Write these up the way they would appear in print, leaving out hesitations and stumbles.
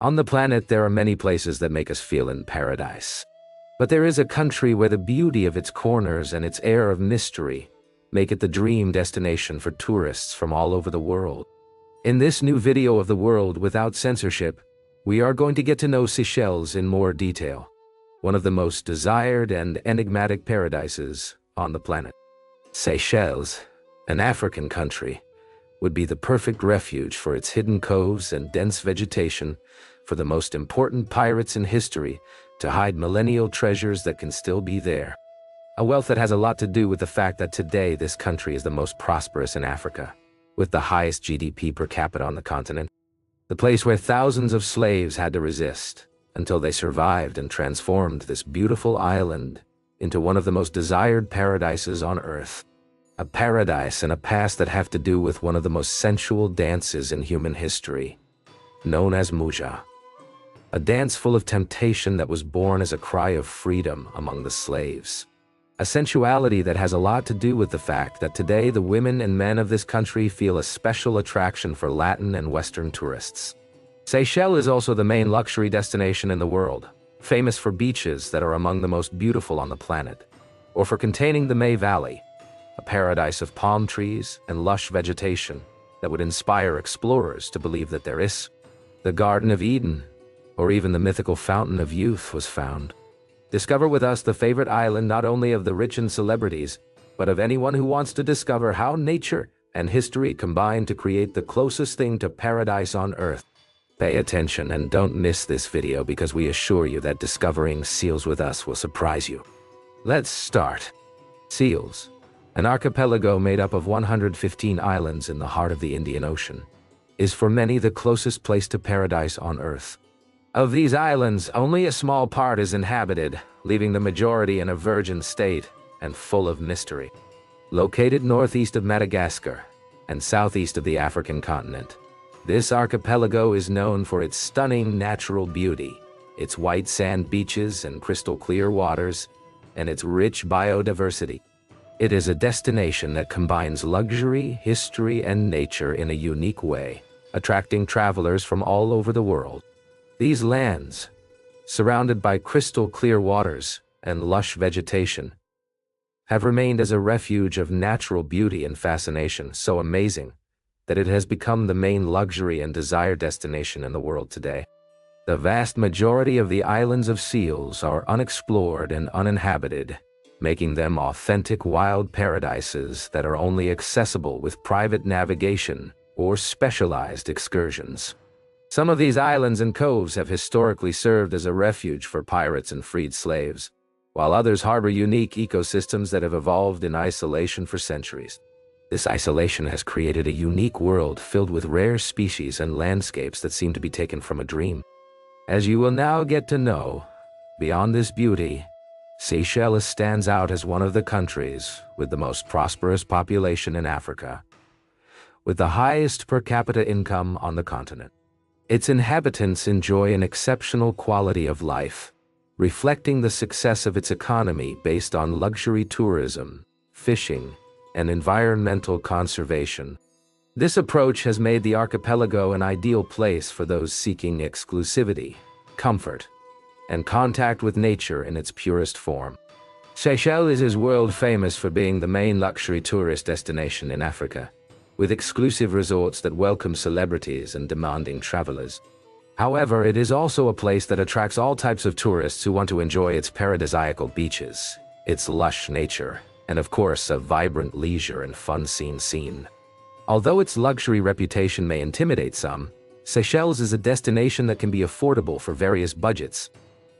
On the planet, there are many places that make us feel in paradise. But there is a country where the beauty of its corners and its air of mystery make it the dream destination for tourists from all over the world. In this new video of the world without censorship, we are going to get to know Seychelles in more detail, one of the most desired and enigmatic paradises on the planet. Seychelles, an African country, would be the perfect refuge for its hidden coves and dense vegetation, for the most important pirates in history to hide millennial treasures that can still be there. A wealth that has a lot to do with the fact that today this country is the most prosperous in Africa, with the highest GDP per capita on the continent. The place where thousands of slaves had to resist until they survived and transformed this beautiful island into one of the most desired paradises on earth. A paradise and a past that have to do with one of the most sensual dances in human history, known as Muja. A dance full of temptation that was born as a cry of freedom among the slaves. A sensuality that has a lot to do with the fact that today the women and men of this country feel a special attraction for Latin and Western tourists. Seychelles is also the main luxury destination in the world, famous for beaches that are among the most beautiful on the planet, or for containing the May Valley, a paradise of palm trees and lush vegetation that would inspire explorers to believe that there is the Garden of Eden, or even the mythical Fountain of Youth was found. Discover with us the favorite island not only of the rich and celebrities, but of anyone who wants to discover how nature and history combine to create the closest thing to paradise on earth. Pay attention and don't miss this video, because we assure you that discovering Seychelles with us will surprise you. Let's start. Seychelles, an archipelago made up of 115 islands in the heart of the Indian Ocean, is for many the closest place to paradise on earth. Of these islands, only a small part is inhabited, leaving the majority in a virgin state and full of mystery. Located northeast of Madagascar and southeast of the African continent, this archipelago is known for its stunning natural beauty, its white sand beaches and crystal clear waters, and its rich biodiversity. It is a destination that combines luxury, history, and nature in a unique way, attracting travelers from all over the world. These lands, surrounded by crystal clear waters and lush vegetation, have remained as a refuge of natural beauty and fascination so amazing that it has become the main luxury and desired destination in the world today. The vast majority of the islands of Seychelles are unexplored and uninhabited, making them authentic wild paradises that are only accessible with private navigation or specialized excursions. Some of these islands and coves have historically served as a refuge for pirates and freed slaves, while others harbor unique ecosystems that have evolved in isolation for centuries. This isolation has created a unique world filled with rare species and landscapes that seem to be taken from a dream. As you will now get to know, beyond this beauty, Seychelles stands out as one of the countries with the most prosperous population in Africa, with the highest per capita income on the continent. Its inhabitants enjoy an exceptional quality of life, reflecting the success of its economy based on luxury tourism, fishing, and environmental conservation. This approach has made the archipelago an ideal place for those seeking exclusivity, comfort, and contact with nature in its purest form. Seychelles is world famous for being the main luxury tourist destination in Africa, with exclusive resorts that welcome celebrities and demanding travelers. However, it is also a place that attracts all types of tourists who want to enjoy its paradisiacal beaches, its lush nature, and of course a vibrant leisure and fun scene. Although its luxury reputation may intimidate some, Seychelles is a destination that can be affordable for various budgets.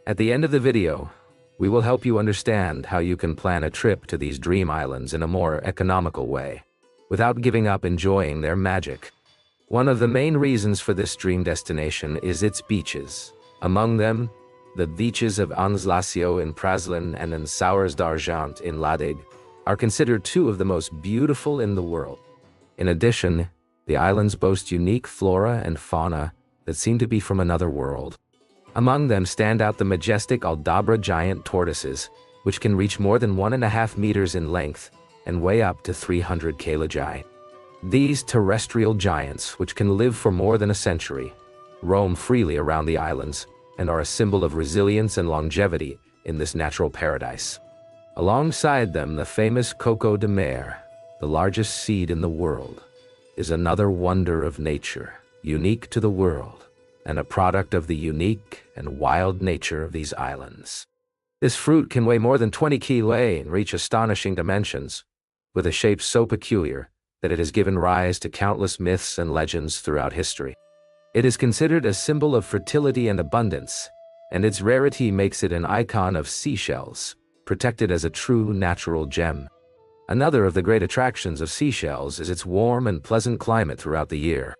At the end of the video, we will help you understand how you can plan a trip to these dream islands in a more economical way, without giving up enjoying their magic. One of the main reasons for this dream destination is its beaches. Among them, the beaches of Anse-Lacio in Praslin and Ensauers d'Argent in Ladig are considered two of the most beautiful in the world. In addition, the islands boast unique flora and fauna that seem to be from another world. Among them stand out the majestic Aldabra giant tortoises, which can reach more than 1.5 meters in length and weigh up to 300 kg. These terrestrial giants, which can live for more than a century, roam freely around the islands, and are a symbol of resilience and longevity in this natural paradise. Alongside them, the famous coco de mer, the largest seed in the world, is another wonder of nature, unique to the world, and a product of the unique and wild nature of these islands. This fruit can weigh more than 20 kilos and reach astonishing dimensions, with a shape so peculiar that it has given rise to countless myths and legends throughout history. It is considered a symbol of fertility and abundance, and its rarity makes it an icon of Seychelles, protected as a true natural gem. Another of the great attractions of Seychelles is its warm and pleasant climate throughout the year.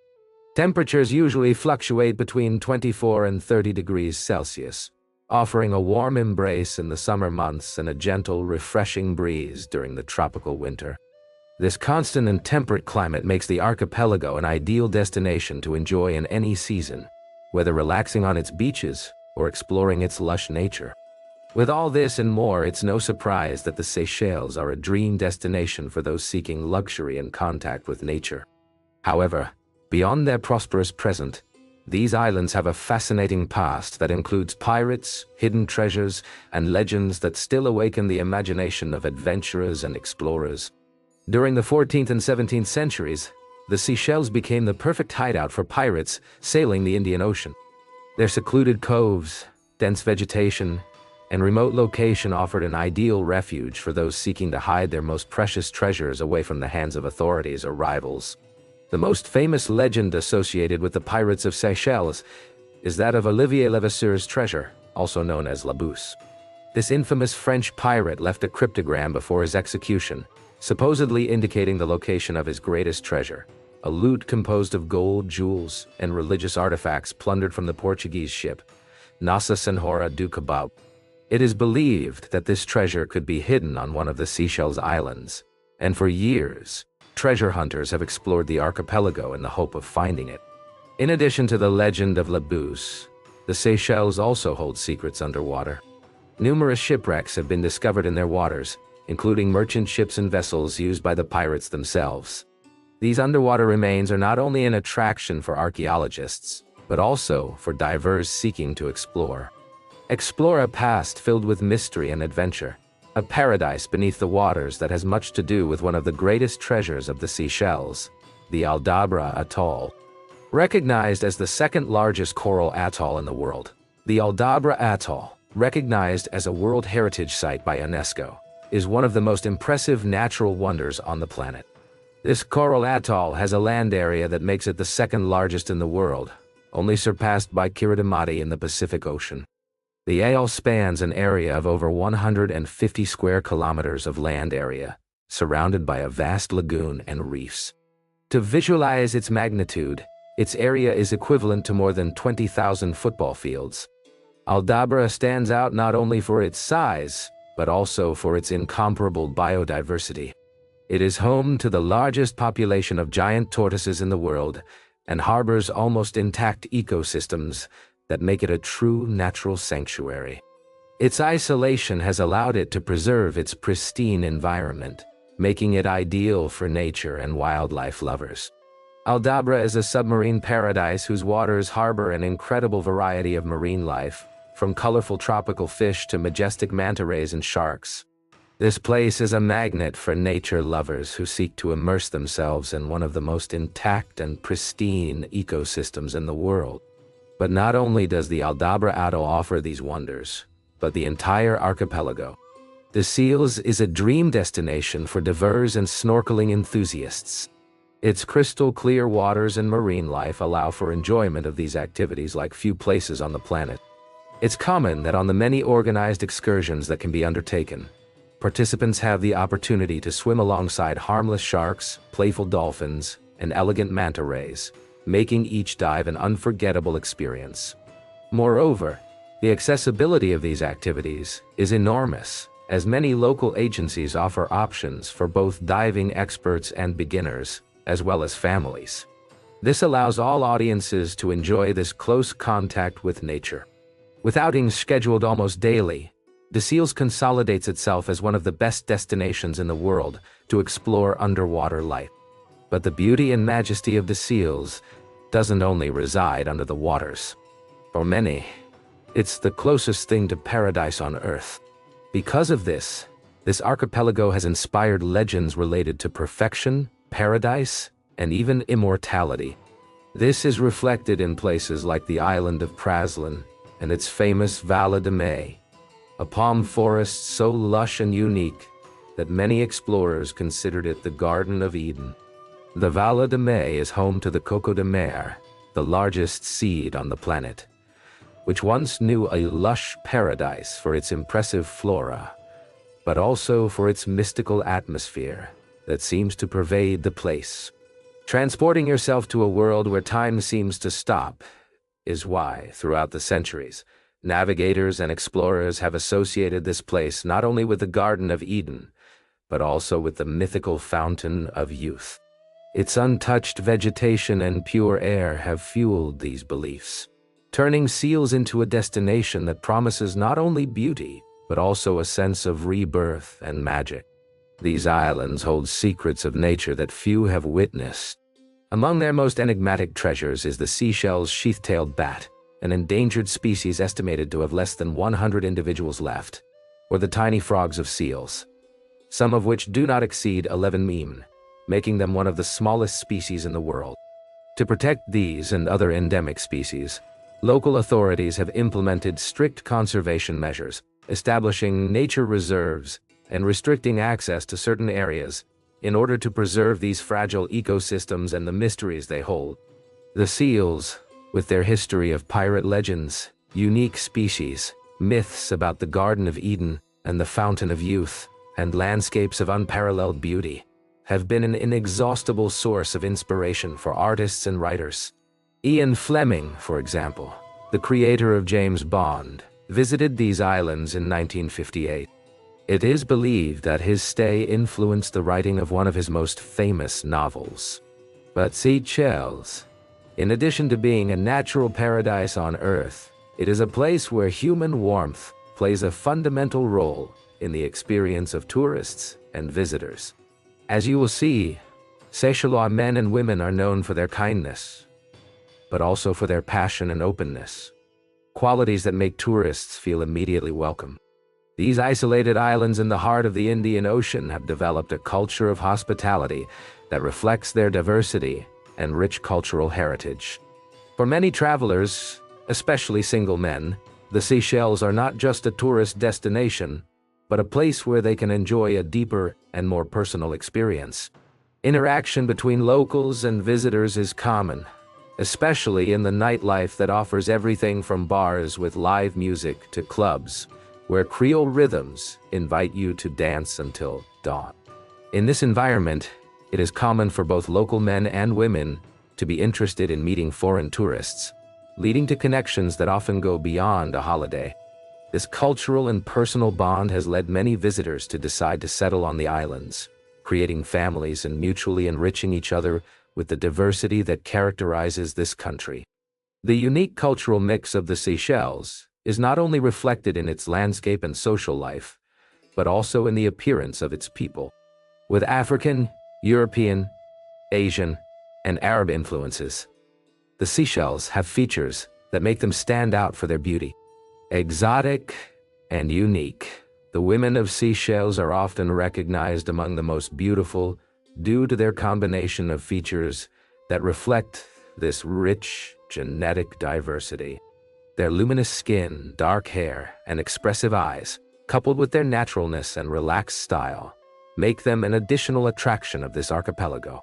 Temperatures usually fluctuate between 24 and 30 degrees Celsius, offering a warm embrace in the summer months and a gentle, refreshing breeze during the tropical winter. This constant and temperate climate makes the archipelago an ideal destination to enjoy in any season, whether relaxing on its beaches or exploring its lush nature. With all this and more, it's no surprise that the Seychelles are a dream destination for those seeking luxury and contact with nature. However, beyond their prosperous present, these islands have a fascinating past that includes pirates, hidden treasures, and legends that still awaken the imagination of adventurers and explorers. During the 14th and 17th centuries, the Seychelles became the perfect hideout for pirates sailing the Indian Ocean. Their secluded coves, dense vegetation, and remote location offered an ideal refuge for those seeking to hide their most precious treasures away from the hands of authorities or rivals. The most famous legend associated with the pirates of Seychelles is that of Olivier Levasseur's treasure, also known as La Bourse. This infamous French pirate left a cryptogram before his execution, supposedly indicating the location of his greatest treasure, a loot composed of gold, jewels, and religious artifacts plundered from the Portuguese ship Nossa Senhora do Cabal. It is believed that this treasure could be hidden on one of the Seychelles Islands, and for years, treasure hunters have explored the archipelago in the hope of finding it. In addition to the legend of La Bourse, the Seychelles also hold secrets underwater. Numerous shipwrecks have been discovered in their waters, including merchant ships and vessels used by the pirates themselves. These underwater remains are not only an attraction for archaeologists, but also for divers seeking to explore. Explore a past filled with mystery and adventure, a paradise beneath the waters that has much to do with one of the greatest treasures of the Seychelles, the Aldabra Atoll. Recognized as the second largest coral atoll in the world, the Aldabra Atoll, recognized as a World Heritage Site by UNESCO, is one of the most impressive natural wonders on the planet. This coral atoll has a land area that makes it the second largest in the world, only surpassed by Kiritimati in the Pacific Ocean. The atoll spans an area of over 150 square kilometers of land area, surrounded by a vast lagoon and reefs. To visualize its magnitude, its area is equivalent to more than 20,000 football fields. Aldabra stands out not only for its size, but also for its incomparable biodiversity. It is home to the largest population of giant tortoises in the world and harbors almost intact ecosystems that make it a true natural sanctuary. Its isolation has allowed it to preserve its pristine environment, making it ideal for nature and wildlife lovers. Aldabra is a submarine paradise whose waters harbor an incredible variety of marine life, from colorful tropical fish to majestic manta rays and sharks. This place is a magnet for nature lovers who seek to immerse themselves in one of the most intact and pristine ecosystems in the world. But not only does the Aldabra Atoll offer these wonders, but the entire archipelago. The Seychelles is a dream destination for divers and snorkeling enthusiasts. Its crystal-clear waters and marine life allow for enjoyment of these activities like few places on the planet. It's common that on the many organized excursions that can be undertaken, participants have the opportunity to swim alongside harmless sharks, playful dolphins, and elegant manta rays, making each dive an unforgettable experience. Moreover, the accessibility of these activities is enormous, as many local agencies offer options for both diving experts and beginners, as well as families. This allows all audiences to enjoy this close contact with nature. With outings scheduled almost daily, the Seychelles consolidates itself as one of the best destinations in the world to explore underwater life. But the beauty and majesty of the Seychelles doesn't only reside under the waters. For many, it's the closest thing to paradise on Earth. Because of this archipelago has inspired legends related to perfection, paradise, and even immortality. This is reflected in places like the island of Praslin and its famous Valle de Mai, a palm forest so lush and unique that many explorers considered it the Garden of Eden. The Valle de Mai is home to the coco de mer, the largest seed on the planet, which once knew a lush paradise for its impressive flora, but also for its mystical atmosphere that seems to pervade the place. Transporting yourself to a world where time seems to stop is why, throughout the centuries, navigators and explorers have associated this place not only with the Garden of Eden, but also with the mythical Fountain of Youth. Its untouched vegetation and pure air have fueled these beliefs, turning Seychelles into a destination that promises not only beauty, but also a sense of rebirth and magic. These islands hold secrets of nature that few have witnessed. Among their most enigmatic treasures is the Seychelles sheath-tailed bat, an endangered species estimated to have less than 100 individuals left, or the tiny frogs of seals, some of which do not exceed 11 mm, making them one of the smallest species in the world. To protect these and other endemic species, local authorities have implemented strict conservation measures, establishing nature reserves and restricting access to certain areas in order to preserve these fragile ecosystems and the mysteries they hold. The seals, with their history of pirate legends, unique species, myths about the Garden of Eden and the Fountain of Youth, and landscapes of unparalleled beauty, have been an inexhaustible source of inspiration for artists and writers. Ian Fleming, for example, the creator of James Bond, visited these islands in 1958. It is believed that his stay influenced the writing of one of his most famous novels. But Seychelles, in addition to being a natural paradise on Earth, it is a place where human warmth plays a fundamental role in the experience of tourists and visitors. As you will see, Seychellois men and women are known for their kindness, but also for their passion and openness, qualities that make tourists feel immediately welcome. These isolated islands in the heart of the Indian Ocean have developed a culture of hospitality that reflects their diversity and rich cultural heritage. For many travelers, especially single men, the Seychelles are not just a tourist destination, but a place where they can enjoy a deeper and more personal experience. Interaction between locals and visitors is common, especially in the nightlife that offers everything from bars with live music to clubs, where Creole rhythms invite you to dance until dawn. In this environment, it is common for both local men and women to be interested in meeting foreign tourists, leading to connections that often go beyond a holiday. This cultural and personal bond has led many visitors to decide to settle on the islands, creating families and mutually enriching each other with the diversity that characterizes this country. The unique cultural mix of the Seychelles is not only reflected in its landscape and social life, but also in the appearance of its people. With African, European, Asian, and Arab influences, the Seychelles have features that make them stand out for their beauty. Exotic and unique, the women of Seychelles are often recognized among the most beautiful due to their combination of features that reflect this rich genetic diversity. Their luminous skin, dark hair, and expressive eyes, coupled with their naturalness and relaxed style, make them an additional attraction of this archipelago.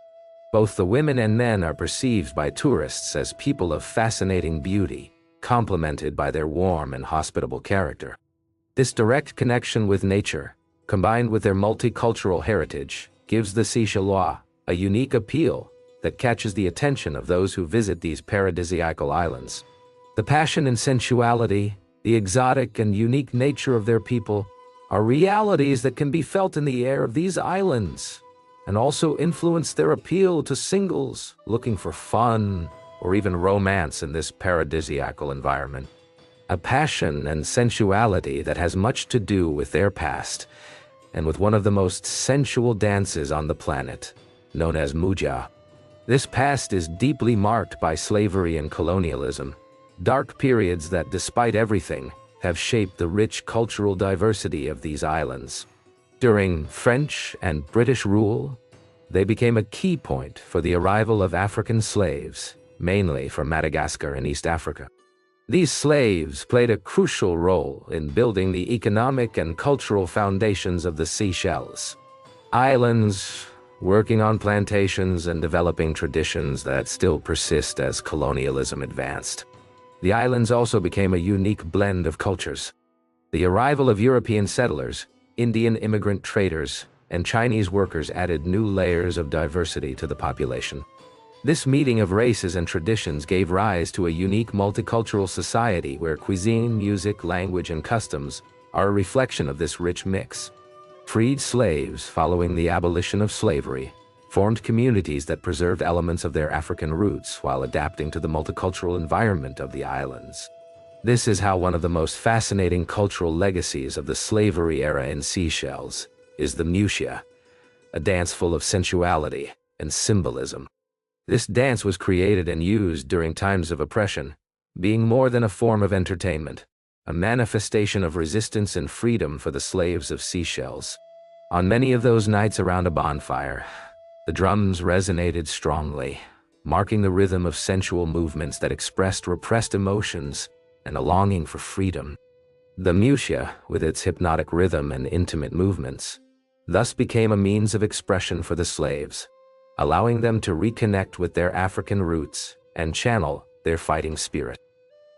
Both the women and men are perceived by tourists as people of fascinating beauty, complemented by their warm and hospitable character. This direct connection with nature, combined with their multicultural heritage, gives the Seychellois a unique appeal that catches the attention of those who visit these paradisiacal islands. The passion and sensuality, the exotic and unique nature of their people, are realities that can be felt in the air of these islands, and also influence their appeal to singles looking for fun or even romance in this paradisiacal environment. A passion and sensuality that has much to do with their past, and with one of the most sensual dances on the planet, known as muja. This past is deeply marked by slavery and colonialism, dark periods that, despite everything, have shaped the rich cultural diversity of these islands. During French and British rule, they became a key point for the arrival of African slaves, mainly from Madagascar and East Africa. These slaves played a crucial role in building the economic and cultural foundations of the Seychelles Islands, working on plantations and developing traditions that still persist as colonialism advanced. The islands also became a unique blend of cultures. The arrival of European settlers, Indian immigrant traders, and Chinese workers added new layers of diversity to the population. This meeting of races and traditions gave rise to a unique multicultural society where cuisine, music, language, and customs are a reflection of this rich mix. Freed slaves, following the abolition of slavery, formed communities that preserved elements of their African roots while adapting to the multicultural environment of the islands. This is how one of the most fascinating cultural legacies of the slavery era in Seychelles is the Musia, a dance full of sensuality and symbolism. This dance was created and used during times of oppression, being more than a form of entertainment, a manifestation of resistance and freedom for the slaves of Seychelles. On many of those nights around a bonfire, the drums resonated strongly, marking the rhythm of sensual movements that expressed repressed emotions and a longing for freedom. The Musia, with its hypnotic rhythm and intimate movements, thus became a means of expression for the slaves, allowing them to reconnect with their African roots and channel their fighting spirit.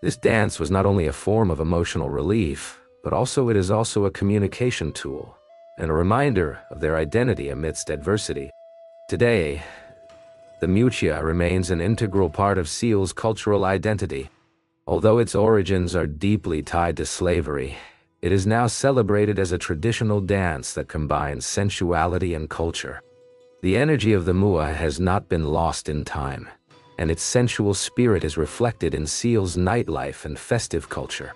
This dance was not only a form of emotional relief, but it is also a communication tool and a reminder of their identity amidst adversity. Today, the Musia remains an integral part of Seal's cultural identity. Although its origins are deeply tied to slavery, it is now celebrated as a traditional dance that combines sensuality and culture. The energy of the Mua has not been lost in time, and its sensual spirit is reflected in Seal's nightlife and festive culture.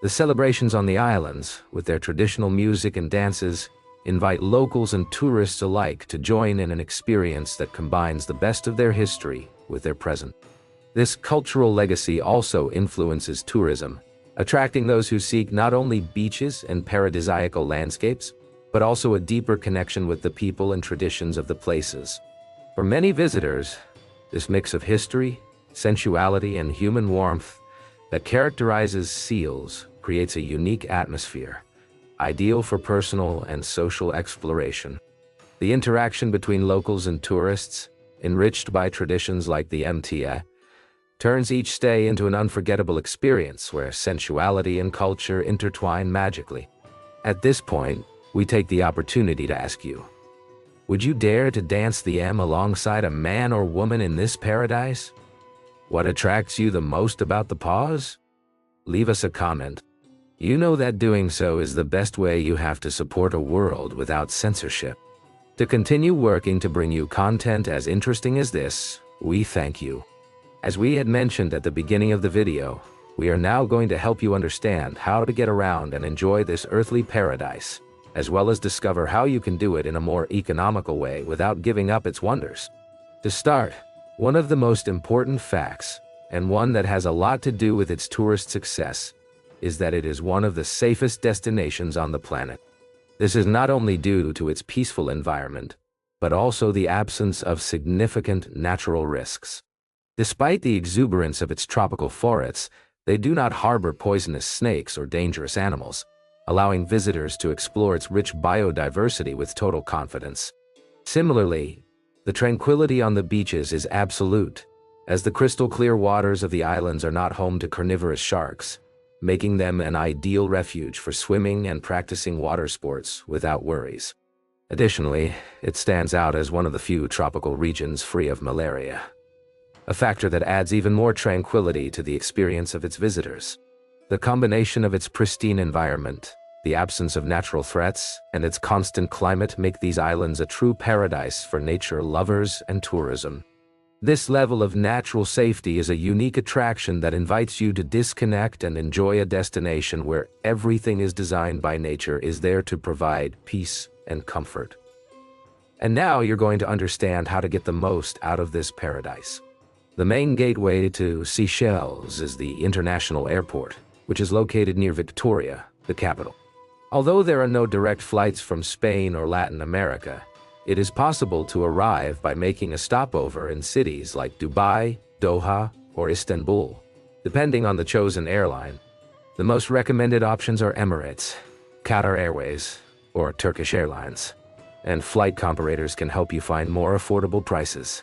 The celebrations on the islands, with their traditional music and dances, invite locals and tourists alike to join in an experience that combines the best of their history with their present. This cultural legacy also influences tourism, attracting those who seek not only beaches and paradisiacal landscapes, but also a deeper connection with the people and traditions of the places. For many visitors, this mix of history, sensuality, and human warmth that characterizes Seals creates a unique atmosphere, ideal for personal and social exploration. The interaction between locals and tourists, enriched by traditions like the MTA, turns each stay into an unforgettable experience where sensuality and culture intertwine magically. At this point, we take the opportunity to ask you, would you dare to dance the M alongside a man or woman in this paradise? What attracts you the most about the pause? Leave us a comment. You know that doing so is the best way you have to support a world without censorship. To continue working to bring you content as interesting as this, we thank you. As we had mentioned at the beginning of the video, we are now going to help you understand how to get around and enjoy this earthly paradise, as well as discover how you can do it in a more economical way without giving up its wonders. To start, one of the most important facts, and one that has a lot to do with its tourist success, is that it is one of the safest destinations on the planet. This is not only due to its peaceful environment, but also the absence of significant natural risks. Despite the exuberance of its tropical forests, they do not harbor poisonous snakes or dangerous animals, allowing visitors to explore its rich biodiversity with total confidence. Similarly, the tranquility on the beaches is absolute, as the crystal-clear waters of the islands are not home to carnivorous sharks, making them an ideal refuge for swimming and practicing water sports without worries. Additionally, it stands out as one of the few tropical regions free of malaria, a factor that adds even more tranquility to the experience of its visitors. The combination of its pristine environment, the absence of natural threats, and its constant climate make these islands a true paradise for nature lovers and tourism. This level of natural safety is a unique attraction that invites you to disconnect and enjoy a destination where everything is designed by nature is there to provide peace and comfort. And now you're going to understand how to get the most out of this paradise. The main gateway to Seychelles is the international airport, which is located near Victoria, the capital. Although there are no direct flights from Spain or Latin America, it is possible to arrive by making a stopover in cities like Dubai, Doha, or Istanbul, depending on the chosen airline. The most recommended options are Emirates, Qatar Airways, or Turkish Airlines, and flight comparators can help you find more affordable prices.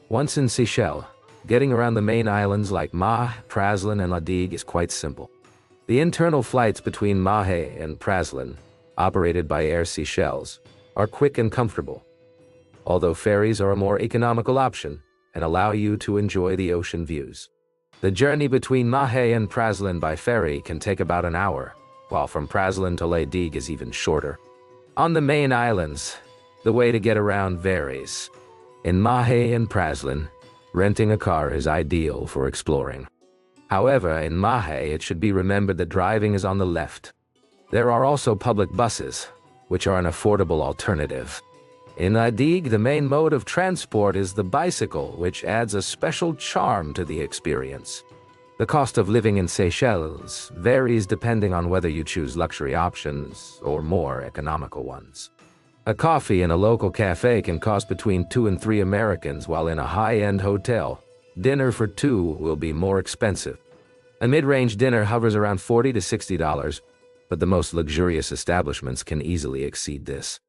Once in Seychelles, getting around the main islands like Mahé, Praslin, and La Digue is quite simple. The internal flights between Mahé and Praslin, operated by Air Seychelles, are quick and comfortable, although ferries are a more economical option and allow you to enjoy the ocean views. The journey between Mahé and Praslin by ferry can take about an hour, while from Praslin to La Digue is even shorter. On the main islands, the way to get around varies. In Mahé and Praslin, renting a car is ideal for exploring. However, in Mahé, it should be remembered that driving is on the left. There are also public buses, which are an affordable alternative. In La Digue, the main mode of transport is the bicycle, which adds a special charm to the experience. The cost of living in Seychelles varies depending on whether you choose luxury options or more economical ones. A coffee in a local cafe can cost between $2 and $3 Americans, while in a high-end hotel, dinner for two will be more expensive. A mid-range dinner hovers around $40 to $60, but the most luxurious establishments can easily exceed this.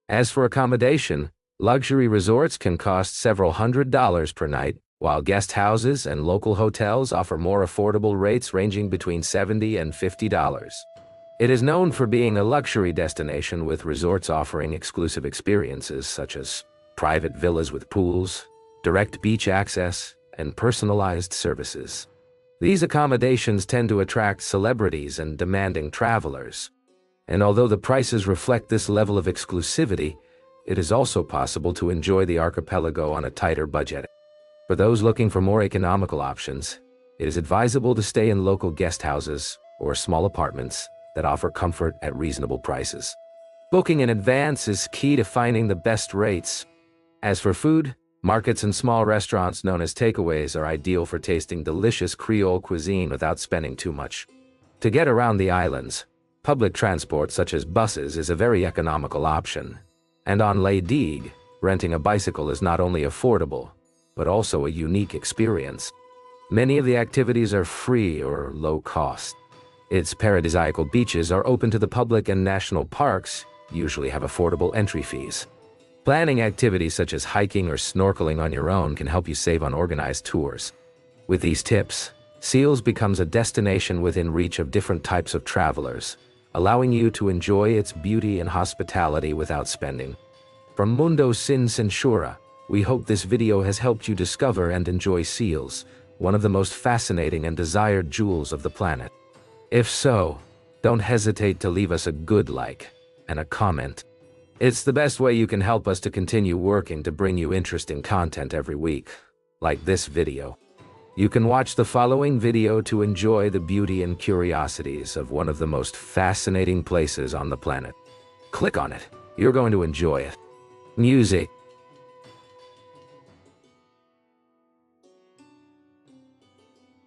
As for accommodation, luxury resorts can cost several $100s per night, while guest houses and local hotels offer more affordable rates ranging between $70 and $50. It is known for being a luxury destination, with resorts offering exclusive experiences such as private villas with pools, direct beach access, and personalized services. These accommodations tend to attract celebrities and demanding travelers. And although the prices reflect this level of exclusivity, it is also possible to enjoy the archipelago on a tighter budget. For those looking for more economical options, it is advisable to stay in local guest houses or small apartments that offer comfort at reasonable prices. Booking in advance is key to finding the best rates. As for food, markets and small restaurants known as takeaways are ideal for tasting delicious Creole cuisine without spending too much. To get around the islands, public transport such as buses is a very economical option. And on La Digue, renting a bicycle is not only affordable, but also a unique experience. Many of the activities are free or low cost. Its paradisiacal beaches are open to the public, and national parks usually have affordable entry fees. Planning activities such as hiking or snorkeling on your own can help you save on organized tours. With these tips, Seychelles becomes a destination within reach of different types of travelers, allowing you to enjoy its beauty and hospitality without spending. From Mundo Sin Censura, we hope this video has helped you discover and enjoy Seychelles, one of the most fascinating and desired jewels of the planet. If so, don't hesitate to leave us a good like and a comment. It's the best way you can help us to continue working to bring you interesting content every week, like this video. You can watch the following video to enjoy the beauty and curiosities of one of the most fascinating places on the planet. Click on it. You're going to enjoy it. Music.